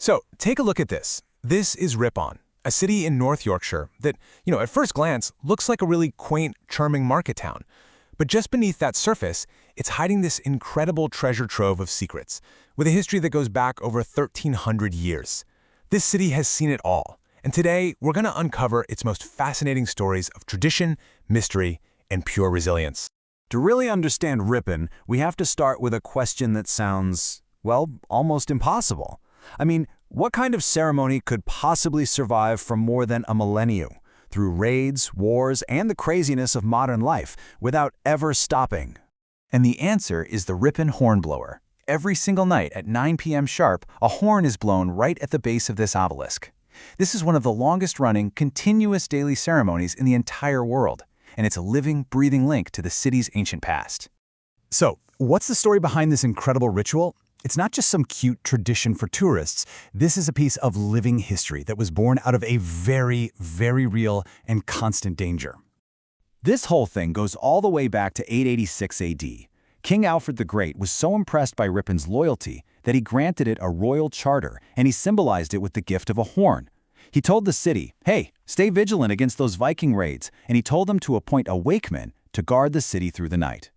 So, take a look at this. This is Ripon, a city in North Yorkshire that, at first glance, looks like a really quaint, charming market town. But just beneath that surface, it's hiding this incredible treasure trove of secrets, with a history that goes back over 1,300 years. This city has seen it all, and today we're going to uncover its most fascinating stories of tradition, mystery, and pure resilience. To really understand Ripon, we have to start with a question that sounds, well, almost impossible. I mean, what kind of ceremony could possibly survive for more than a millennium, through raids, wars, and the craziness of modern life, without ever stopping? And the answer is the Ripon hornblower. Every single night at 9 p.m. sharp, a horn is blown right at the base of this obelisk. This is one of the longest-running, continuous daily ceremonies in the entire world, and it's a living, breathing link to the city's ancient past. So, what's the story behind this incredible ritual? It's not just some cute tradition for tourists. This is a piece of living history that was born out of a very, very real and constant danger. This whole thing goes all the way back to 886 AD. King Alfred the Great was so impressed by Ripon's loyalty that he granted it a royal charter, and he symbolized it with the gift of a horn. He told the city, hey, stay vigilant against those Viking raids, and he told them to appoint a wakeman to guard the city through the night.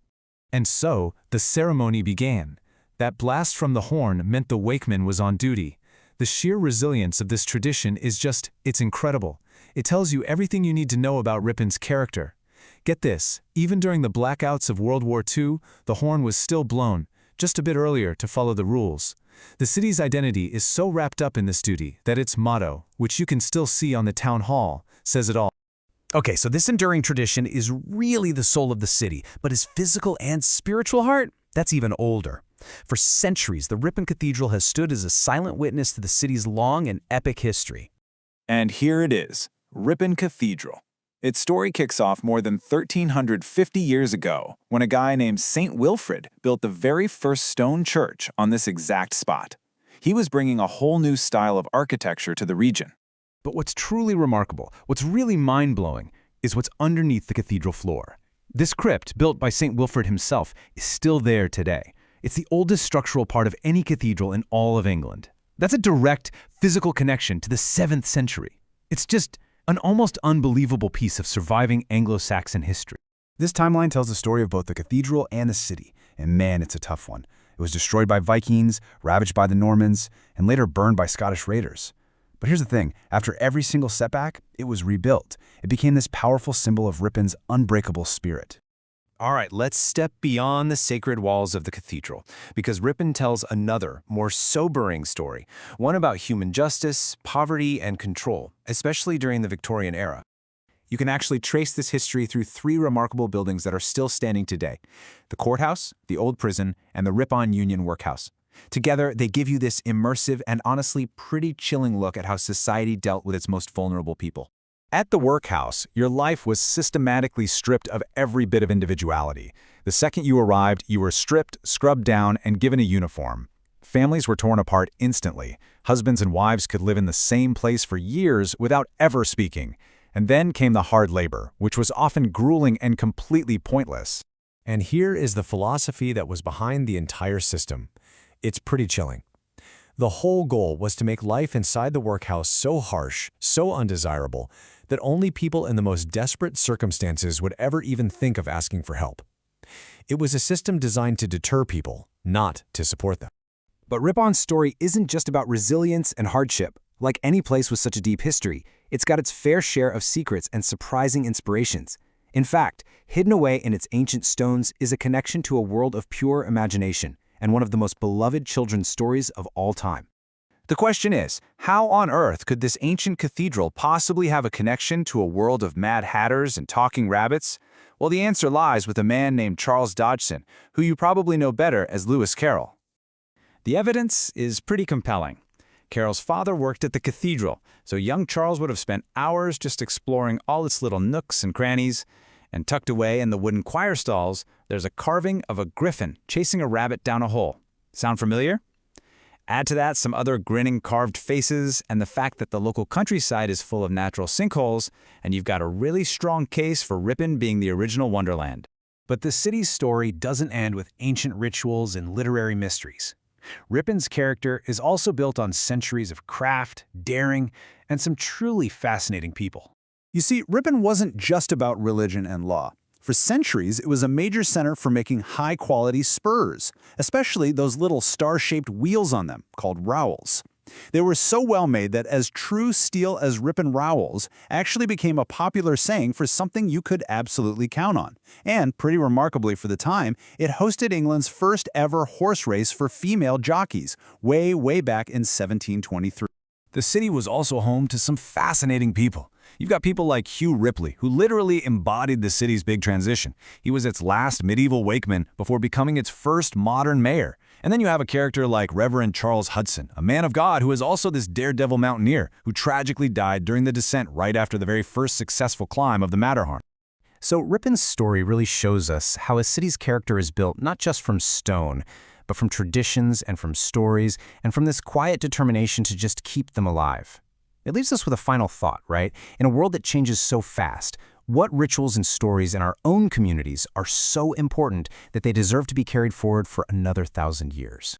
And so, the ceremony began. That blast from the horn meant the wakeman was on duty. The sheer resilience of this tradition is it's incredible. It tells you everything you need to know about Ripon's character. Get this, even during the blackouts of World War II, the horn was still blown, just a bit earlier to follow the rules. The city's identity is so wrapped up in this duty that its motto, which you can still see on the town hall, says it all. Okay, so this enduring tradition is really the soul of the city, but its physical and spiritual heart, that's even older. For centuries, the Ripon Cathedral has stood as a silent witness to the city's long and epic history. And here it is, Ripon Cathedral. Its story kicks off more than 1,350 years ago, when a guy named St. Wilfrid built the very first stone church on this exact spot. He was bringing a whole new style of architecture to the region. But what's truly remarkable, what's really mind-blowing, is what's underneath the cathedral floor. This crypt, built by St. Wilfrid himself, is still there today. It's the oldest structural part of any cathedral in all of England. That's a direct, physical connection to the 7th century. It's just an almost unbelievable piece of surviving Anglo-Saxon history. This timeline tells the story of both the cathedral and the city, and man, it's a tough one. It was destroyed by Vikings, ravaged by the Normans, and later burned by Scottish raiders. But here's the thing, after every single setback, it was rebuilt. It became this powerful symbol of Ripon's unbreakable spirit. All right, let's step beyond the sacred walls of the cathedral, because Ripon tells another, more sobering story, one about human justice, poverty, and control, especially during the Victorian era. You can actually trace this history through 3 remarkable buildings that are still standing today: the courthouse, the old prison, and the Ripon Union Workhouse. Together, they give you this immersive and honestly pretty chilling look at how society dealt with its most vulnerable people. At the workhouse, your life was systematically stripped of every bit of individuality. The second you arrived, you were stripped, scrubbed down, and given a uniform. Families were torn apart instantly. Husbands and wives could live in the same place for years without ever speaking. And then came the hard labor, which was often grueling and completely pointless. And here is the philosophy that was behind the entire system. It's pretty chilling. The whole goal was to make life inside the workhouse so harsh, so undesirable, that only people in the most desperate circumstances would ever even think of asking for help. It was a system designed to deter people, not to support them. But Ripon's story isn't just about resilience and hardship. Like any place with such a deep history, it's got its fair share of secrets and surprising inspirations. In fact, hidden away in its ancient stones is a connection to a world of pure imagination, and one of the most beloved children's stories of all time. The question is, how on earth could this ancient cathedral possibly have a connection to a world of mad hatters and talking rabbits? Well, the answer lies with a man named Charles Dodgson, who you probably know better as Lewis Carroll. The evidence is pretty compelling. Carroll's father worked at the cathedral, so young Charles would have spent hours just exploring all its little nooks and crannies. And tucked away in the wooden choir stalls, there's a carving of a griffin chasing a rabbit down a hole. Sound familiar? Add to that some other grinning carved faces and the fact that the local countryside is full of natural sinkholes, and you've got a really strong case for Ripon being the original wonderland. But the city's story doesn't end with ancient rituals and literary mysteries. Ripon's character is also built on centuries of craft, daring, and some truly fascinating people. You see, Ripon wasn't just about religion and law. For centuries, it was a major center for making high-quality spurs, especially those little star-shaped wheels on them, called rowels. They were so well made that as true steel as Ripon rowels actually became a popular saying for something you could absolutely count on. And, pretty remarkably for the time, it hosted England's first ever horse race for female jockeys, way back in 1723. The city was also home to some fascinating people. You've got people like Hugh Ripley, who literally embodied the city's big transition. He was its last medieval wakeman before becoming its first modern mayor. And then you have a character like Reverend Charles Hudson, a man of God who is also this daredevil mountaineer who tragically died during the descent right after the very first successful climb of the Matterhorn. So Ripon's story really shows us how a city's character is built not just from stone, but from traditions and from stories and from this quiet determination to just keep them alive. It leaves us with a final thought, right? In a world that changes so fast, what rituals and stories in our own communities are so important that they deserve to be carried forward for another 1,000 years?